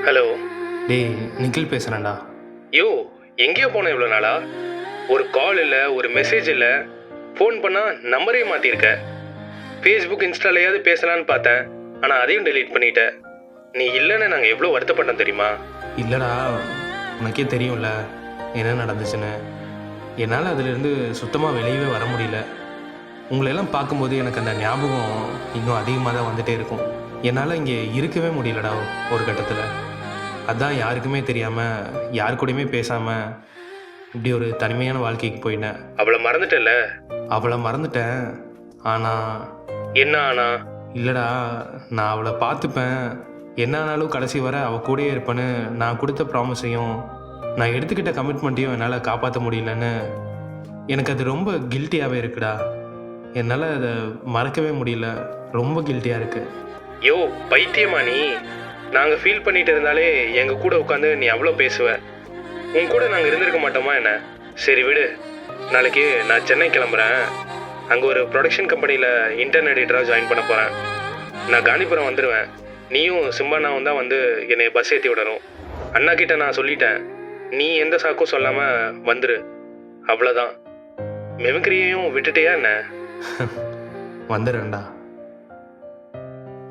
Hello. டேய் நிக்கில் பேசுகிறேன்டா. யோ, எங்கேயோ போன இவ்வளோ நாளா? ஒரு கால் இல்லை, ஒரு மெசேஜ் இல்லை. ஃபோன் பண்ணால் நம்பரே மாற்றிருக்க. ஃபேஸ்புக் இன்ஸ்டாலையாவது பேசலான்னு பார்த்தேன், ஆனால் அதையும் டெலீட் பண்ணிட்டேன். நீ இல்லைன்னு நாங்கள் எவ்வளோ வருத்தப்பட்டோம் தெரியுமா? இல்லைடா, உனக்கே தெரியும்ல என்ன நடந்துச்சுன்னு. என்னால் அதிலிருந்து சுத்தமாக வெளியவே வர முடியல. உங்களெல்லாம் பார்க்கும்போது எனக்கு அந்த ஞாபகம் இன்னும் அதிகமாக தான் வந்துகிட்டே இருக்கும். என்னால் இங்கே இருக்கவே முடியலடா ஒரு கட்டத்தில். அதான் யாருக்குமே தெரியாமல், யார் கூடயுமே பேசாமல் இப்படி ஒரு தனிமையான வாழ்க்கைக்கு போயிட்டேன். அவளை மறந்துட்டல? அவளை மறந்துட்டேன். ஆனால் என்ன ஆனா? இல்லைடா, நான் அவளை பார்த்துப்பேன், என்ன ஆனாலும் கடைசி வர அவள் கூடயே இருப்பேன்னு நான் கொடுத்த ப்ராமிஸையும் நான் எடுத்துக்கிட்ட கமிட்மெண்ட்டையும் என்னால் காப்பாற்ற முடியலன்னு எனக்கு அது ரொம்ப கில்ட்டியாகவே இருக்குடா. என்னால் அதை மறக்கவே முடியல. ரொம்ப கில்ட்டியாக இருக்கு. யோ பைத்தியமா நீ? நாங்கள் ஃபீல் பண்ணிட்டு இருந்தாலே எங்கள் கூட உட்காந்து நீ அவ்வளோ பேசுவ. உன் கூட நாங்கள் இருந்திருக்க மாட்டோமா என்ன? சரி விடு, நாளைக்கு நான் சென்னை கிளம்புறேன். அங்கே ஒரு ப்ரொடக்ஷன் கம்பெனியில் இன்டர்ன் எடிட்டராக ஜாயின் பண்ண போகிறேன். நான் காந்திபுரம் வந்துடுவேன். நீயும் சிம்பானாவும் தான் வந்து என்னை பஸ் ஏற்றி விடணும். அண்ணா கிட்ட நான் சொல்லிட்டேன், நீ எந்த சாக்கும் சொல்லாமல் வந்துரு. அவ்வளோதான். மெமிக்ரியையும் விட்டுட்டியா என்ன? வந்துடுறேன்டா.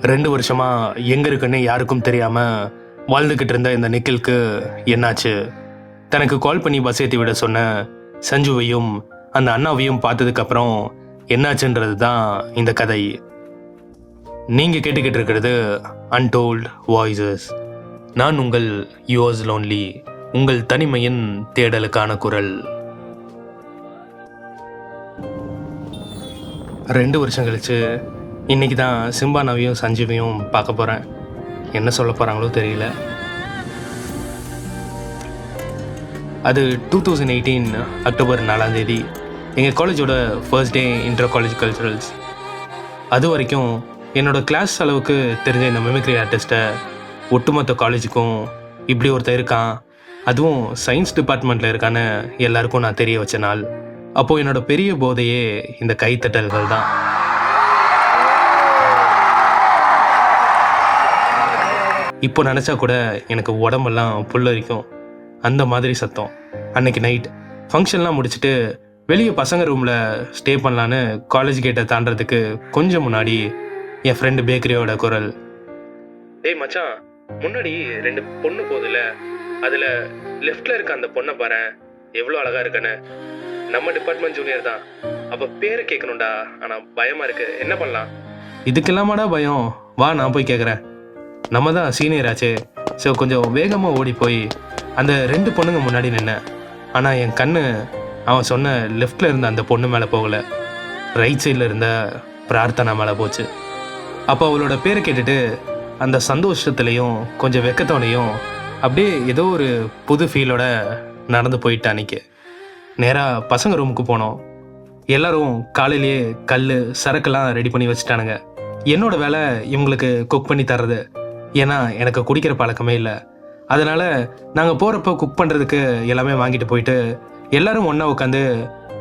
2 வருஷமா எங்கே இருக்குன்னு யாருக்கும் தெரியாமல் வாழ்ந்துக்கிட்டு இருந்த இந்த நிக்கிலுக்கு என்னாச்சு? தனக்கு கால் பண்ணி பஸ் ஏற்றி விட சொன்ன சஞ்சுவையும் அந்த அண்ணாவையும் பார்த்ததுக்கப்புறம் என்னாச்சுன்றது தான் இந்த கதை. நீங்கள் கேட்டுக்கிட்டு இருக்கிறது அன்டோல்ட் வாய்ஸஸ். நான் உங்கள் யுவர்ஸ் லோன்லி, உங்கள் தனிமையின் தேடலுக்கான குரல். 2 வருஷம் கழிச்சு இன்னைக்கு தான் சிம்பானாவையும் சஞ்சீவையும் பார்க்க போகிறேன். என்ன சொல்ல போகிறாங்களோ தெரியல. அது 2018 அக்டோபர் 4 எங்கள் காலேஜோட first day inter college culturals. அது வரைக்கும் என்னோட கிளாஸ் அளவுக்கு தெரிஞ்ச இந்த மிமிக்ரி ஆர்டிஸ்ட்டை ஒட்டுமொத்த காலேஜுக்கும் இப்படி ஒருத்தர் இருக்கான், அதுவும் சயின்ஸ் டிபார்ட்மெண்ட்டில் இருக்கான்னு எல்லாருக்கும் நான் தெரிய வச்ச நாள். அப்போது என்னோட பெரிய போதையே இந்த கைத்தட்டல்கள் தான். இப்போ நினச்சா கூட எனக்கு உடம்பெல்லாம் புல்லரிக்கும். அந்த மாதிரி சத்தம். அன்னைக்கு நைட் ஃபங்க்ஷன்லாம் முடிச்சுட்டு வெளியே பசங்க ரூமில் ஸ்டே பண்ணலான்னு காலேஜ் கேட்டை தாண்டறதுக்கு கொஞ்சம் முன்னாடி என் ஃப்ரெண்டு பேக்கரியோட குரல். டேய் மச்சான், முன்னாடி 2 பொண்ணு போகுதுல, அதில் லெஃப்டில் இருக்க அந்த பொண்ணை பாரு, எவ்வளோ அழகாக இருக்குன்னு. நம்ம டிபார்ட்மெண்ட் ஜூனியர் தான். அப்போ பேரை கேட்கணும்டா, ஆனால் பயமாக இருக்கு. என்ன பண்ணலாம்? இதுக்கெல்லாமாடா பயம்? வா, நான் போய் கேட்குறேன். நம்ம தான் சீனியர் ஆச்சு. ஸோ கொஞ்சம் வேகமாக ஓடி போய் அந்த 2 பொண்ணுங்க முன்னாடி நின்னேன். ஆனால் என் கண்ணு அவன் சொன்ன லெஃப்டில் இருந்த அந்த பொண்ணு மேலே போகலை, ரைட் சைடில் இருந்த பிரார்த்தனா மேலே போச்சு. அப்போ அவளோட பேரை கேட்டுட்டு அந்த சந்தோஷத்துலேயும் கொஞ்சம் வெக்கத்தோடையும் அப்படியே ஏதோ ஒரு புது ஃபீலோட நடந்து போயிட்டு அன்னைக்கு நேராக பசங்க ரூமுக்கு போனோம். எல்லோரும் காலையிலேயே கல் சரக்கெல்லாம் ரெடி பண்ணி வச்சுட்டானுங்க. என்னோட வேலை இவங்களுக்கு குக் பண்ணி தர்றது. ஏன்னா எனக்கு குடிக்கிற பழக்கமே இல்லை. அதனால் நாங்கள் போகிறப்போ குக் பண்ணுறதுக்கு எல்லாமே வாங்கிட்டு போயிட்டு எல்லோரும் ஒன்றா உட்காந்து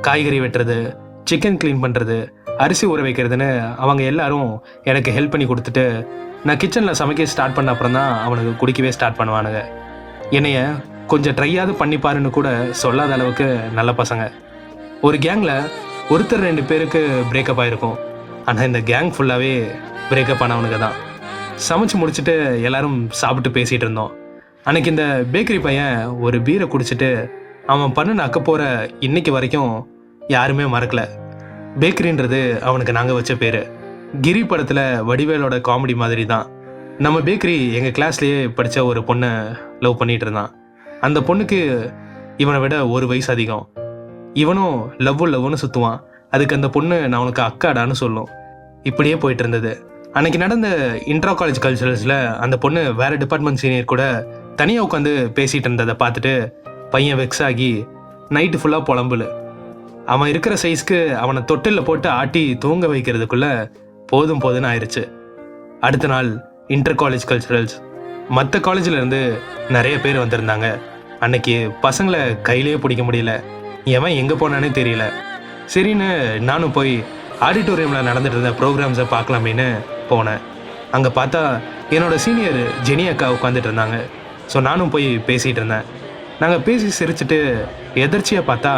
காய்கறி வெட்டுறது, சிக்கன் க்ளீன் பண்ணுறது, அரிசி ஊற வைக்கிறதுன்னு அவங்க எல்லாரும் எனக்கு ஹெல்ப் பண்ணி கொடுத்துட்டு நான் கிச்சனில் சமைக்க ஸ்டார்ட் பண்ண அப்புறம் தான் அவனுக்கு குடிக்கவே ஸ்டார்ட் பண்ணுவானுங்க. என்னைய கொஞ்சம் ட்ரையாவது பண்ணிப்பாருன்னு கூட சொல்லாத அளவுக்கு நல்ல பசங்க. ஒரு கேங்கில் ஒருத்தர் 2 பேருக்கு பிரேக்கப் ஆகிருக்கும். ஆனால் இந்த கேங் ஃபுல்லாகவே பிரேக்கப் ஆனவனுங்க தான். சமைச்சு முடிச்சுட்டு எல்லோரும் சாப்பிட்டு பேசிகிட்டு இருந்தோம். அன்றைக்கி இந்த பேக்கரி பையன் ஒரு பீரை குடிச்சிட்டு அவன் பண்ணின அக்கப்போகிற இன்னைக்கு வரைக்கும் யாருமே மறக்கலை. பேக்கரின்றது அவனுக்கு நாங்கள் வச்ச பேர். கிரி படத்தில் வடிவேலோட காமெடி மாதிரி தான். நம்ம பேக்கரி எங்கள் கிளாஸ்லேயே படித்த ஒரு பொண்ணை லவ் பண்ணிகிட்டு இருந்தான். அந்த பொண்ணுக்கு இவனை விட 1 வயசு அதிகம். இவனும் லவ்னு சுற்றுவான். அதுக்கு அந்த பொண்ணு நான் உனக்கு அக்காடான்னு சொல்லும். இப்படியே போயிட்டு இருந்தது. அன்றைக்கி நடந்த இன்ட்ரா காலேஜ் கல்ச்சுரல்ஸில் அந்த பொண்ணு வேறு டிபார்ட்மெண்ட் சீனியர் கூட தனியாக உட்காந்து பேசிகிட்டு இருந்ததை பார்த்துட்டு பையன் வெக்ஸ் ஆகி நைட்டு ஃபுல்லாக புலம்புல. அவன் இருக்கிற சைஸ்க்கு அவனை தொட்டிலில் போட்டு ஆட்டி தூங்க வைக்கிறதுக்குள்ளே போதும்னு ஆயிடுச்சு. அடுத்த நாள் இன்டர் காலேஜ் கல்ச்சுரல்ஸ். மற்ற காலேஜிலேருந்து நிறைய பேர் வந்திருந்தாங்க. அன்னைக்கு பசங்களை கையிலேயே பிடிக்க முடியல. எவன் எங்கே போனானே தெரியல. சரின்னு நானும் போய் ஆடிட்டோரியமில் நடந்துட்டு இருந்த ப்ரோக்ராம்ஸை பார்க்கலாமேன்னு போனேன். அங்கே பார்த்தா என்னோட சீனியர் ஜெனி அக்கா உட்காந்துட்டு இருந்தாங்க. ஸோ நானும் போய் பேசிகிட்டு இருந்தேன். நாங்கள் பேசி சிரிச்சுட்டு எதர்ச்சியாக பார்த்தா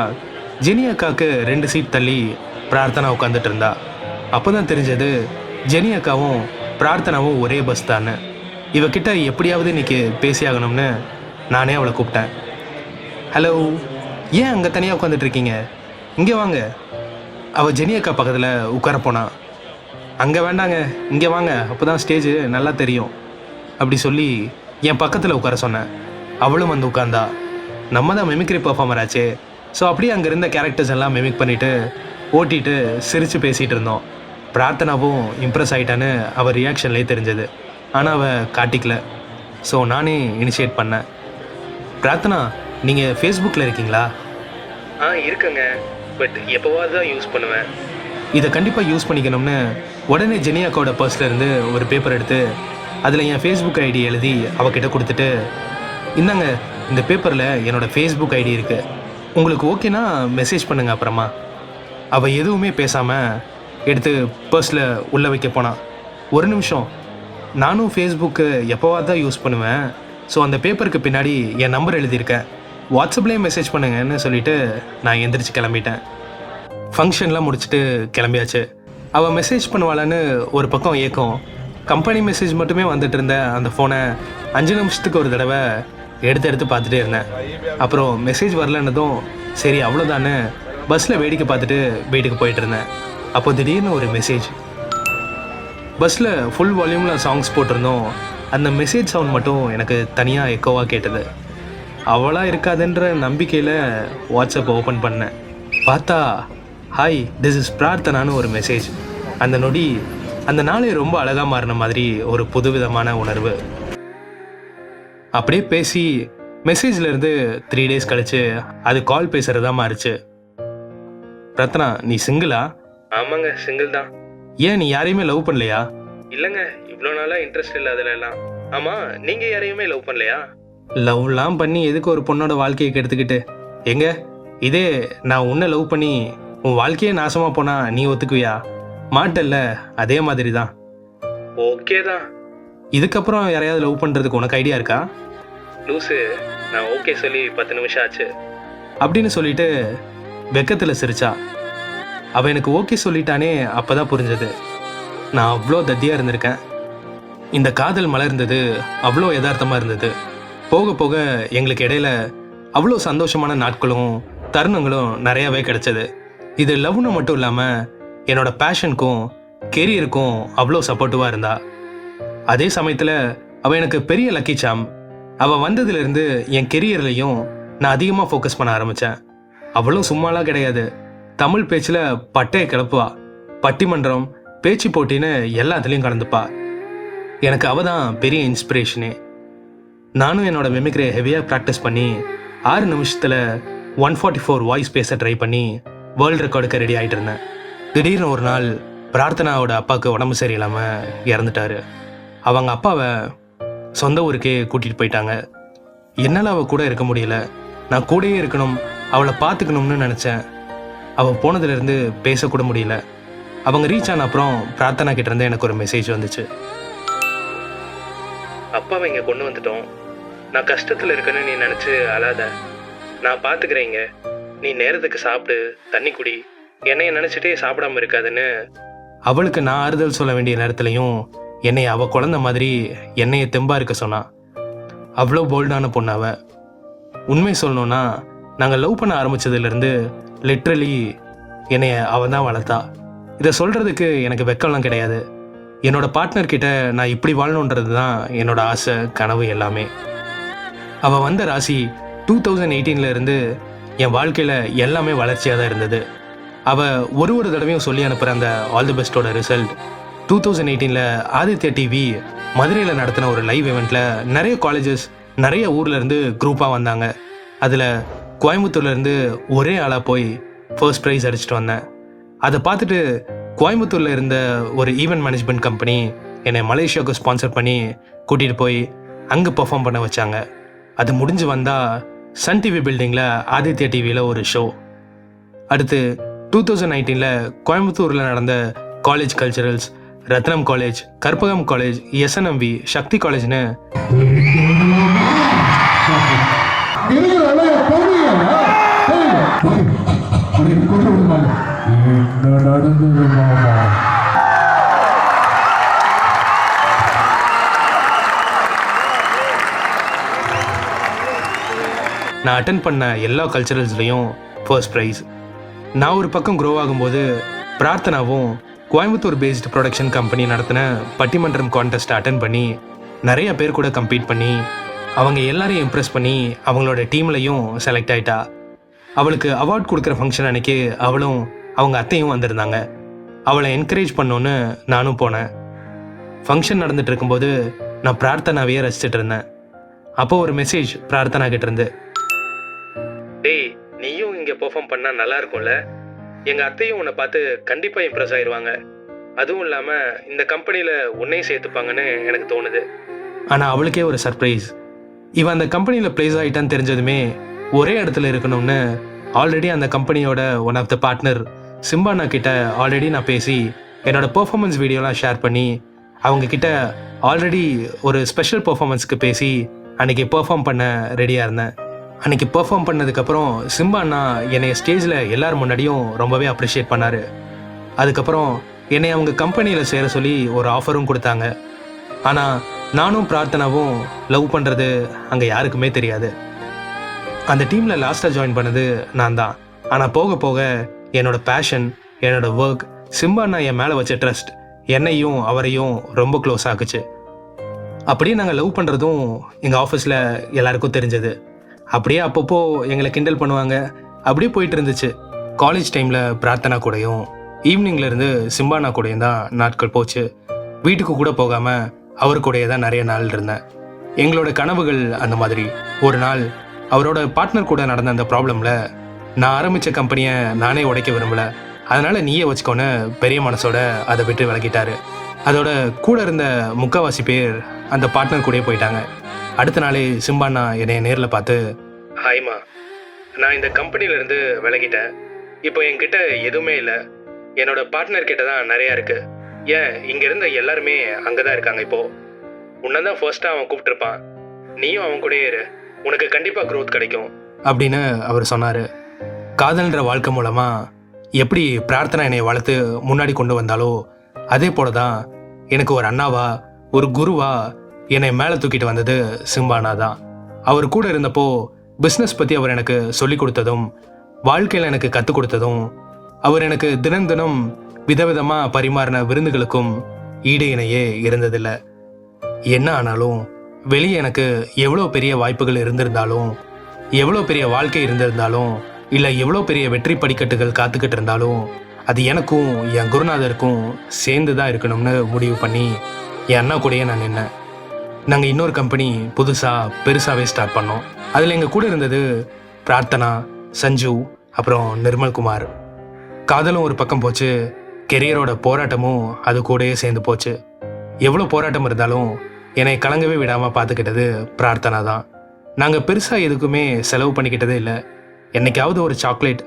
ஜெனி அக்காவுக்கு 2 சீட் தள்ளி பிரார்த்தனா உட்காந்துட்டு இருந்தா. அப்போ தான் தெரிஞ்சது ஜெனி அக்காவும் பிரார்த்தனாவும் ஒரே பஸ் தானே. இவகிட்ட எப்படியாவது இன்னைக்கு பேசி ஆகணும்னு நானே அவளை கூப்பிட்டேன். ஹலோ, ஏன் அங்கே தனியாக உட்காந்துட்ருக்கீங்க? இங்கே வாங்க. அவள் ஜெனி அக்கா பக்கத்தில் உட்கார போனான். அங்கே வேண்டாங்க, இங்கே வாங்க, அப்போ தான் ஸ்டேஜு நல்லா தெரியும் அப்படி சொல்லி என் பக்கத்தில் உட்கார சொன்னேன். அவளும் வந்து உட்காந்தா. நம்ம தான் மிமிக்ரி பர்ஃபார்மர் ஆச்சே, ஸோ அப்படியே அங்கே இருந்த கேரக்டர்ஸ் எல்லாம் மிமிக் பண்ணிவிட்டு ஓட்டிட்டு சிரித்து பேசிகிட்டு இருந்தோம். பிரார்த்தனாவும் இம்ப்ரெஸ் ஆகிட்டான்னு அவள் ரியாக்ஷன்லேயே தெரிஞ்சது. ஆனால் அவள் காட்டிக்கல. ஸோ நானே இனிஷியேட் பண்ணேன். பிரார்த்தனா, நீங்கள் ஃபேஸ்புக்கில் இருக்கீங்களா? இருக்குங்க, பட் எப்போவாது தான் யூஸ் பண்ணுவேன். இதை கண்டிப்பாக யூஸ் பண்ணிக்கணும்னு உடனே ஜெனி அக்காவோட பர்ஸ்லேருந்து ஒரு பேப்பர் எடுத்து அதில் என் ஃபேஸ்புக் ஐடி எழுதி அவகிட்ட கொடுத்துட்டு, இந்தாங்க, இந்த பேப்பரில் என்னோடய ஃபேஸ்புக் ஐடி இருக்குது, உங்களுக்கு ஓகேனா மெசேஜ் பண்ணுங்கள் அப்புறமா. அவள் எதுவுமே பேசாமல் எடுத்து பர்ஸில் உள்ளே வைக்க போனான். ஒரு நிமிஷம், நானும் ஃபேஸ்புக்கு எப்போவாது தான் யூஸ் பண்ணுவேன், ஸோ அந்த பேப்பருக்கு பின்னாடி என் நம்பர் எழுதியிருக்கேன், வாட்ஸ்அப்லேயே மெசேஜ் பண்ணுங்கன்னு சொல்லிவிட்டு நான் எந்திரிச்சு கிளம்பிட்டேன். ஃபங்க்ஷன்லாம் முடிச்சுட்டு கிளம்பியாச்சு. அவள் மெசேஜ் பண்ணுவாளான்னு ஒரு பக்கம் ஏக்கம். கம்பெனி மெசேஜ் மட்டுமே வந்துட்டு இருந்த அந்த ஃபோனை 5 நிமிஷத்துக்கு ஒரு தடவை எடுத்து பார்த்துட்டே இருந்தேன். அப்புறம் மெசேஜ் வரலன்னதும் சரி அவ்வளோதானே பஸ்ஸில் வேடிக்கை பார்த்துட்டு வீட்டுக்கு போயிட்டு இருந்தேன். அப்போ திடீர்னு ஒரு மெசேஜ். பஸ்ஸில் ஃபுல் வால்யூமில் சாங்ஸ் போட்டிருந்தோம். அந்த மெசேஜ் சவுண்ட் மட்டும் எனக்கு தனியாக எக்கோவாக கேட்டது. அவளாக இருக்காதுன்ற நம்பிக்கையில் வாட்ஸ்அப் ஓப்பன் பண்ணேன். பார்த்தா ஹாய், திஸ் இஸ் பிரார்த்தனான்னு ஒரு மெசேஜ். அந்த நொடி அந்த நாளே ரொம்ப அழகாக மாறின மாதிரி ஒரு புதுவிதமான உணர்வு. அப்படியே பேசி மெசேஜ்லேருந்து 3 டேஸ் கழிச்சு அது கால் பேசுகிறதா மாறிச்சு. பிரார்த்தனா, நீ சிங்கிளா? ஆமாங்க, சிங்கிள் தான். ஏன், நீ யாரையுமே லவ் பண்ணலையா? இல்லைங்க, இவ்வளோ நாளாக இன்ட்ரெஸ்ட் இல்லை அதிலெல்லாம். ஆமாம், நீங்கள் யாரையுமே லவ் பண்ணலையா? லவ்லாம் பண்ணி எதுக்கு ஒரு பொண்ணோட வாழ்க்கையை கெடுத்துக்கிட்டு? எங்க இதே நான் உன்னை லவ் பண்ணி உன் வாழ்க்கையே நாசமாக போனா நீ ஒத்துக்குவியா? மாட்டல்ல, அதே மாதிரி தான். ஓகே தான். இதுக்கப்புறம் யாரையாவது லவ் பண்ணுறதுக்கு உனக்கு ஐடியா இருக்கா? லூஸு, நான் ஓகே சொல்லி 10 நிமிஷம் ஆச்சு அப்படின்னு சொல்லிட்டு வெக்கத்தில் சிரிச்சா. அவள் எனக்கு ஓகே சொல்லிட்டானே, அப்போ தான் புரிஞ்சது நான் அவ்வளோ தத்தியாக இருந்திருக்கேன். இந்த காதல் மலர்ந்தது அவ்வளோ யதார்த்தமாக இருந்தது. போக போக எங்களுக்கு இடையில அவ்வளோ சந்தோஷமான நாட்களும் தருணங்களும் நிறையாவே கிடைச்சது. இது லவ்னு மட்டும் இல்லாமல் என்னோட பேஷனுக்கும் கெரியருக்கும் அவ்வளோ சப்போர்ட்டிவாக இருந்தா. அதே சமயத்தில் அவள் எனக்கு பெரிய லக்கி சாம். அவள் வந்ததுலேருந்து என் கெரியர்லையும் நான் அதிகமாக ஃபோக்கஸ் பண்ண ஆரம்பித்தேன். அவளும் சும்மாலாம் கிடையாது. தமிழ் பேச்சில் பட்டையை கிளப்புவா. பட்டிமன்றம், பேச்சு போட்டின்னு எல்லாத்துலேயும் கலந்துப்பா. எனக்கு அவள் தான் பெரிய இன்ஸ்பிரேஷனே. நானும் என்னோட மிமிக்ரியை ஹெவியாக ப்ராக்டிஸ் பண்ணி 6 நிமிஷத்தில் 144 வாய்ஸ் பேச ட்ரை பண்ணி வேர்ல்டு ரெக்கார்டுக்கு ரெடி ஆகிட்டு இருந்தேன். திடீர்னு ஒரு நாள் பிரார்த்தனாவோட அப்பாவுக்கு உடம்பு சரியில்லாமல் இறந்துட்டாரு. அவங்க அப்பாவை சொந்த ஊருக்கே கூட்டிகிட்டு போயிட்டாங்க. என்னால் அவள் கூட இருக்க முடியல. நான் கூடயே இருக்கணும், அவளை பார்த்துக்கணும்னு நினச்சேன். அவள் போனதுலேருந்து பேசக்கூட முடியல. அவங்க ரீச் ஆன அப்புறம் பிரார்த்தனா கிட்டேருந்து எனக்கு ஒரு மெசேஜ் வந்துச்சு. அப்பாவை இங்கே கொண்டு வந்துட்டோம். நான் கஷ்டத்தில் இருக்கேன்னு நீ நினச்சி அழாத, நான் பார்த்துக்கிறேங்க. நீ நேரத்துக்கு சாப்பிடு, தண்ணி குடி, என்னைய நினச்சிட்டே சாப்பிடாம இருக்காதுன்னு. அவளுக்கு நான் ஆறுதல் சொல்ல வேண்டிய நேரத்துலையும் என்னை அவள் குழந்த மாதிரி என்னைய தெம்பாக இருக்க சொன்னான். அவ்வளோ போல்டான பொண்ணு அவள். உண்மை சொல்லணுன்னா, நாங்கள் லவ் பண்ண ஆரம்பித்ததுலேருந்து லிட்ரலி என்னைய அவள் தான் வளர்த்தா. இதை சொல்கிறதுக்கு எனக்கு வெக்கம்லாம் கிடையாது. என்னோட பார்ட்னர்கிட்ட நான் இப்படி வாழணுன்றது தான் என்னோட ஆசை, கனவு எல்லாமே. அவள் வந்த ராசி 2018 இருந்து என் வாழ்க்கையில் எல்லாமே வளர்ச்சியாக தான் இருந்தது. அவள் ஒரு தடவையும் சொல்லி அனுப்புகிற அந்த ஆல் தி பெஸ்ட்டோட ரிசல்ட் 2018 ஆதித்யா டிவி மதுரையில் நடத்தின ஒரு லைவ் இவெண்ட்டில் நிறைய காலேஜஸ், நிறைய ஊர்லேருந்து குரூப்பாக வந்தாங்க. அதில் கோயம்புத்தூர்லேருந்து ஒரே ஆளாக போய் ஃபர்ஸ்ட் ப்ரைஸ் அடிச்சுட்டு வந்தேன். அதை பார்த்துட்டு கோயம்புத்தூரில் இருந்த ஒரு ஈவெண்ட் மேனேஜ்மெண்ட் கம்பெனி என்னை மலேசியாவுக்கு ஸ்பான்சர் பண்ணி கூட்டிகிட்டு போய் அங்கே பெர்ஃபார்ம் பண்ண வச்சாங்க. அது முடிஞ்சு வந்தால் சன் டிவி பில்டிங்கில் ஆதித்யா டிவியில் ஒரு ஷோ. அடுத்து 2019 கோயம்புத்தூரில் நடந்த காலேஜ் கல்ச்சரல்ஸ், ரத்னம் காலேஜ், கற்பகம் காலேஜ், SNMV, சக்தி காலேஜ்னு நடந்தது மாமா. நான் அட்டன் பண்ண எல்லா கல்ச்சரல்ஸ்லேயும் ஃபர்ஸ்ட் ப்ரைஸ். நான் ஒரு பக்கம் க்ரோ ஆகும்போது பிரார்த்தனாவும் கோயம்புத்தூர் பேஸ்டு ப்ரொடக்ஷன் கம்பெனி நடத்தின பட்டிமன்றம் கான்டெஸ்ட் அட்டன் பண்ணி நிறைய பேர் கூட கம்பீட் பண்ணி அவங்க எல்லாரையும் இம்ப்ரெஸ் பண்ணி அவங்களோட டீம்லையும் செலக்ட் ஆகிட்டா. அவளுக்கு அவார்ட் கொடுக்குற ஃபங்க்ஷன் அன்னைக்கு அவளும் அவங்க அத்தையும் வந்திருந்தாங்க. அவளை என்கரேஜ் பண்ணோன்னு நானும் போனேன். ஃபங்க்ஷன் நடந்துட்டு இருக்கும்போது நான் பிரார்த்தனாவையே ரசிச்சுட்டு இருந்தேன். அப்போது ஒரு மெசேஜ் பிரார்த்தனா கிட்ட இருந்து, டேய் நீயும் இங்கே பெர்ஃபார்ம் பண்ணால் நல்லா இருக்கும்ல, எங்கள் அத்தையும் உன்னை பார்த்து கண்டிப்பாக இம்ப்ரெஸ் ஆயிடுவாங்க, அதுவும் இல்லாமல் இந்த கம்பெனியில் உன்னையும் சேர்த்துப்பாங்கன்னு எனக்கு தோணுது. ஆனால் அவளுக்கே ஒரு சர்ப்ரைஸ். இவன் அந்த கம்பெனியில் ப்ளேஸ் ஆகிட்டான்னு தெரிஞ்சதுமே ஒரே இடத்துல இருக்கணும்னு ஆல்ரெடி அந்த கம்பெனியோட ஒன் ஆஃப் த பார்ட்னர் சிம்பானா கிட்ட ஆல்ரெடி நான் பேசி என்னோட பெர்ஃபார்மன்ஸ் வீடியோலாம் ஷேர் பண்ணி அவங்கக்கிட்ட ஆல்ரெடி ஒரு ஸ்பெஷல் பெர்ஃபார்மன்ஸ்க்கு பேசி அன்றைக்கி பெர்ஃபார்ம் பண்ண ரெடியாக இருந்தேன். அன்றைக்கி பெர்ஃபார்ம் பண்ணதுக்கப்புறம் சிம்பானா என்னை ஸ்டேஜில் எல்லார் முன்னாடியும் ரொம்பவே அப்ரிஷியேட் பண்ணார். அதுக்கப்புறம் என்னை அவங்க கம்பெனியில் சேர சொல்லி ஒரு ஆஃபரும் கொடுத்தாங்க. ஆனால் நானும் பிரார்த்தனாவும் லவ் பண்ணுறது அங்கே யாருக்குமே தெரியாது. அந்த டீமில் லாஸ்ட்டாக ஜாயின் பண்ணது நான் தான். ஆனால் போக போக என்னோடய பேஷன், என்னோடய ஒர்க், சிம்பானா என் மேலே வச்ச ட்ரஸ்ட் என்னையும் அவரையும் ரொம்ப க்ளோஸ் ஆக்குச்சு. அப்படியே நாங்கள் லவ் பண்ணுறதும் எங்கள் ஆஃபீஸில் எல்லாருக்கும் தெரிஞ்சது. அப்படியே அப்பப்போ எங்களை கிண்டல் பண்ணுவாங்க. அப்படியே போயிட்டு இருந்துச்சு. காலேஜ் டைமில் பிரார்த்தனா கூடயும் ஈவினிங்லேருந்து சிம்பானா கூடயும் தான் நாட்கள் போச்சு. வீட்டுக்கு கூட போகாமல் அவர் கூடயே தான் நிறைய நாள் இருந்தேன். எங்களோட கனவுகள் அந்த மாதிரி. ஒரு நாள் அவரோட பார்ட்னர் கூட நடந்த அந்த ப்ராப்ளமில் நான் ஆரம்பித்த கம்பெனியை நானே உடைக்க விரும்பலை, அதனால் நீயே வச்சுக்கோன்னு பெரிய மனசோட அதை விட்டு விலகிட்டாரு. அதோட கூட இருந்த முக்கால்வாசி பேர் அந்த பார்ட்னர் கூடயே போயிட்டாங்க. அடுத்த நாளே சிம்பானா என்னை நேரில் பார்த்து, ஹாய்மா, நான் இந்த கம்பெனிலேருந்து விலகிட்டேன். இப்போ என்கிட்ட எதுவுமே இல்லை. என்னோட பார்ட்னர் கிட்ட தான் நிறையா இருக்குது. ஏன் இங்கே இருந்த எல்லாருமே அங்கே தான் இருக்காங்க. இப்போது உன்னை தான் ஃபர்ஸ்ட்டாக அவன் கூப்பிட்டுருப்பான். நீயும் அவன் கூடயே இரு, உனக்கு கண்டிப்பாக க்ரோத் கிடைக்கும் அப்படின்னு அவர் சொன்னார். காதல்ன்ற வாழ்க்கை மூலமாக எப்படி பிரார்த்தனை என்னை வளர்த்து முன்னாடி கொண்டு வந்தாலோ அதே போல தான் எனக்கு ஒரு அண்ணாவா, ஒரு குருவா என்னை மேலே தூக்கிட்டு வந்தது சிம்பானா தான். அவர் கூட இருந்தப்போ பிஸ்னஸ் பற்றி அவர் எனக்கு சொல்லி கொடுத்ததும், வாழ்க்கையில் எனக்கு கற்றுக் கொடுத்ததும், அவர் எனக்கு தினம் தினம் விதவிதமாக பரிமாறின விருந்துகளுக்கும் ஈடு இணையே இருந்ததில்லை. என்ன ஆனாலும் வெளியே எனக்கு எவ்வளோ பெரிய வாய்ப்புகள் இருந்திருந்தாலும், எவ்வளோ பெரிய வாழ்க்கை இருந்திருந்தாலும், இல்லை எவ்வளோ பெரிய வெற்றி படிக்கட்டுகள் காத்துக்கிட்டு இருந்தாலும் அது எனக்கும் என் குருநாதருக்கும் சேர்ந்து தான் இருக்கணும்னு முடிவு பண்ணி என் அண்ணா கூடயே நான் நின்னேன். நாங்கள் இன்னொரு கம்பெனி புதுசாக பெருசாகவே ஸ்டார்ட் பண்ணோம். அதில் எங்கள் கூட இருந்தது பிரார்த்தனா, சஞ்சு, அப்புறம் நிர்மல்குமார். காதலும் ஒரு பக்கம் போச்சு, கெரியரோட போராட்டமும் அது கூடயே சேர்ந்து போச்சு. எவ்வளோ போராட்டம் இருந்தாலும் என்னை கலங்கவே விடாமல் பார்த்துக்கிட்டது பிரார்த்தனா தான். நாங்கள் பெருசாக எதுக்குமே செலவு பண்ணிக்கிட்டதே இல்லை. என்னைக்காவது ஒரு சாக்லேட்,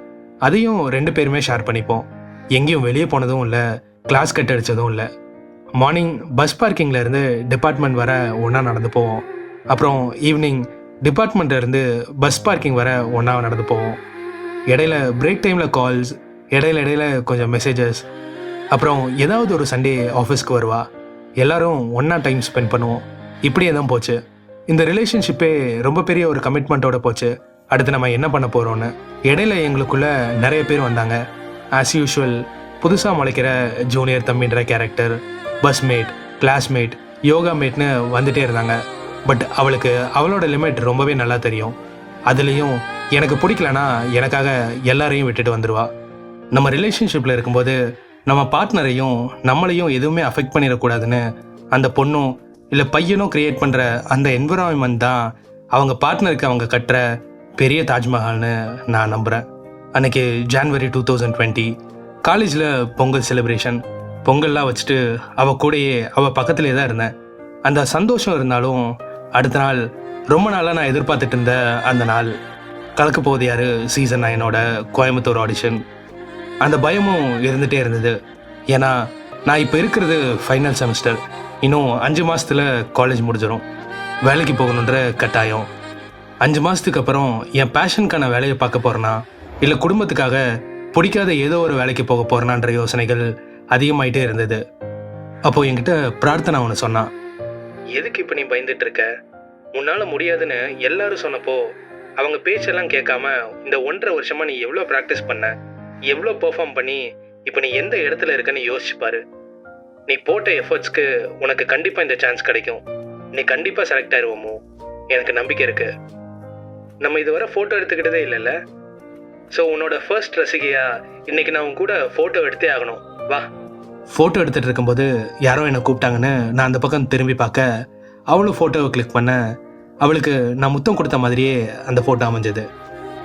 அதையும் 2 பேருமே ஷேர் பண்ணிப்போம். எங்கேயும் வெளியே போனதும் இல்லை, கிளாஸ் கட் அடித்ததும் இல்லை. மார்னிங் பஸ் பார்க்கிங்லேருந்து டிபார்ட்மெண்ட் வர ஒன்றா நடந்து போவோம். அப்புறம் ஈவினிங் டிபார்ட்மெண்ட்லேருந்து பஸ் பார்க்கிங் வர ஒன்றா நடந்து போவோம். இடையில பிரேக் டைமில் கால்ஸ், இடையில கொஞ்சம் மெசேஜஸ். அப்புறம் ஏதாவது ஒரு சண்டே ஆஃபீஸ்க்கு வருவா. எல்லாரும் ஒன்றா டைம் ஸ்பெண்ட் பண்ணுவோம். இப்படியே தான் போச்சு. இந்த ரிலேஷன்ஷிப்பே ரொம்ப பெரிய ஒரு கமிட்மெண்ட்டோட போச்சு. அடுத்து நம்ம என்ன பண்ண போகிறோன்னு. இடையில எங்களுக்குள்ளே நிறைய பேர் வந்தாங்க. ஆஸ் யூஷுவல் புதுசாக முளைக்கிற ஜூனியர் தம்பின்ற கேரக்டர், பஸ்மேட், கிளாஸ்மேட், யோகா மேட்னு வந்துகிட்டே இருந்தாங்க. பட் அவளுக்கு அவளோட லிமிட் ரொம்பவே நல்லா தெரியும். அதுலேயும் எனக்கு பிடிக்கலனா எனக்காக எல்லாரையும் விட்டுட்டு வந்துடுவா. நம்ம ரிலேஷன்ஷிப்பில் இருக்கும்போது நம்ம பார்ட்னரையும் நம்மளையும் எதுவுமே அஃபெக்ட் பண்ணிடக்கூடாதுன்னு அந்த பொண்ணும் இல்லை பையனும் க்ரியேட் பண்ணுற அந்த என்விரான்மெண்ட் தான் அவங்க பார்ட்னருக்கு அவங்க கட்டுற பெரிய தாஜ்மஹால்னு நான் நம்புகிறேன். அன்றைக்கி ஜான்வரி 2020 காலேஜில் பொங்கல் செலிப்ரேஷன். பொங்கல்லாம் வச்சுட்டு அவள் கூடயே அவள் பக்கத்துலேயே தான் இருந்தேன். அந்த சந்தோஷம் இருந்தாலும் அடுத்த நாள் ரொம்ப நாளாக நான் எதிர்பார்த்துட்டு இருந்த அந்த நாள், கலக்க போகுது யார் சீசன் 9ஓட கோயம்புத்தூர் ஆடிஷன். அந்த பயமும் இருந்துகிட்டே இருந்தது. ஏன்னா நான் இப்போ இருக்கிறது ஃபைனல் செமஸ்டர். இன்னும் 5 மாதத்தில் காலேஜ் முடிஞ்சிடும். வேலைக்கு போகணுன்ற கட்டாயம். 5 மாதத்துக்கு அப்புறம் என் பேஷனுக்கான வேலையை பார்க்க போகிறேன்னா இல்லை குடும்பத்துக்காக பிடிக்காத ஏதோ ஒரு வேலைக்கு போக போகிறனான்ற யோசனைகள் அதிகமாயிட்டே இருந்தது. அப்போது என்கிட்ட பிரார்த்தனை அவனை சொன்னான். எதுக்கு இப்போ நீ பயந்துட்டு இருக்க? உன்னால் முடியாதுன்னு எல்லாரும் சொன்னப்போ அவங்க பேச்செல்லாம் கேட்காம இந்த 1.5 வருஷமாக நீ எவ்வளோ ப்ராக்டிஸ் பண்ண, எவ்வளோ பெர்ஃபார்ம் பண்ணி இப்போ நீ எந்த இடத்துல இருக்கன்னு யோசிச்சு பாரு. நீ போட்ட எஃபர்ட்ஸ்க்கு உனக்கு கண்டிப்பாக இந்த சான்ஸ் கிடைக்கும். நீ கண்டிப்பாக செலக்ட் ஆயிடுவோமோ, எனக்கு நம்பிக்கை இருக்கு. நம்ம இதுவரை ஃபோட்டோ எடுத்துக்கிட்டதே இல்லைல்ல. ஸோ உன்னோட ஃபர்ஸ்ட் ரசிகையா இன்னைக்கு நான் உன் கூட ஃபோட்டோ எடுத்தே ஆகணும். வா. ஃபோட்டோ எடுத்துகிட்டு இருக்கும்போது யாரோ என்னை கூப்பிட்டாங்கன்னு நான் அந்த பக்கம் திரும்பி பார்க்க அவளும் ஃபோட்டோவை கிளிக் பண்ண அவளுக்கு நான் முத்தம் கொடுத்த மாதிரியே அந்த ஃபோட்டோ அமைஞ்சது.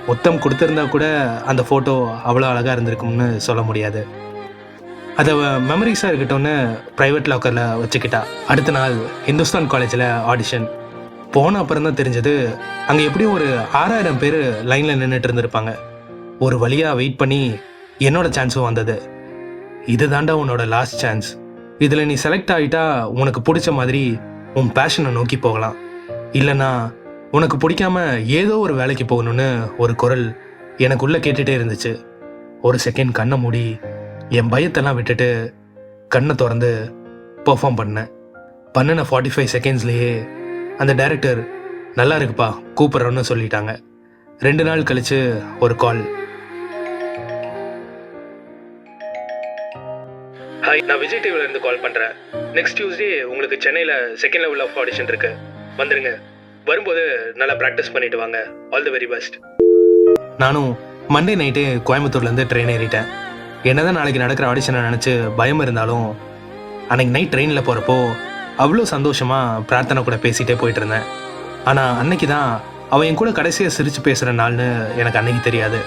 முத்தம் கொடுத்துருந்தா கூட அந்த ஃபோட்டோ அவ்வளோ அழகாக இருந்திருக்கும்னு சொல்ல முடியாது. அதை மெமரிஸாக இருக்கட்டும்னு ப்ரைவேட் லாக்கரில் வச்சுக்கிட்டா. அடுத்த நாள் ஹிந்துஸ்தான் காலேஜில் ஆடிஷன் போன அப்புறம் தான் தெரிஞ்சது அங்கே எப்படியும் ஒரு 6000 பேர் லைனில் நின்றுட்டு இருந்திருப்பாங்க. ஒரு வழியாக வெயிட் பண்ணி என்னோட சான்ஸும் வந்தது. இது தாண்டா உன்னோட லாஸ்ட் சான்ஸ். இதில் நீ செலக்ட் ஆகிட்டா உனக்கு பிடிச்ச மாதிரி உன் பேஷனை நோக்கி போகலாம், இல்லைன்னா உனக்கு பிடிக்காம ஏதோ ஒரு வேலைக்கு போகணும்னு ஒரு குரல் எனக்குள்ளே கேட்டுகிட்டே இருந்துச்சு. ஒரு செகண்ட் கண்ணை மூடி என் பயத்தெல்லாம் விட்டுட்டு கண்ணை திறந்து பெர்ஃபார்ம் பண்ணின 45 செகண்ட்ஸ்லேயே அந்த டைரக்டர் நல்லா இருக்குப்பா கூப்பிட்றோன்னு சொல்லிட்டாங்க. 2 நாள் கழித்து ஒரு கால். ஹாய், நான் விஜய் டிவிலேருந்து கால் பண்ணுறேன். நெக்ஸ்ட் டியூஸ்டே உங்களுக்கு சென்னையில் செகண்ட் லெவல் ஆஃப் ஆடிஷன் இருக்கு, வந்துடுங்க. வரும்போது நல்லா ப்ராக்டிஸ் பண்ணிட்டு வாங்க. All the very best. நானும் மண்டே நைட்டு கோயம்புத்தூர்லேருந்து ட்ரெயின் ஏறிட்டேன். என்னதான் நாளைக்கு நடக்கிற ஆடிஷனை நினச்சி பயம் இருந்தாலும் அன்னைக்கு நைட் ட்ரெயினில் போகிறப்போ அவ்வளோ சந்தோஷமாக பிரார்த்தனை கூட பேசிகிட்டே போயிட்டு இருந்தேன். ஆனால் அன்னைக்கு தான் அவன் என் கூட கடைசியாக சிரித்து பேசுகிற நாள்னு எனக்கு அன்னைக்கு தெரியாது.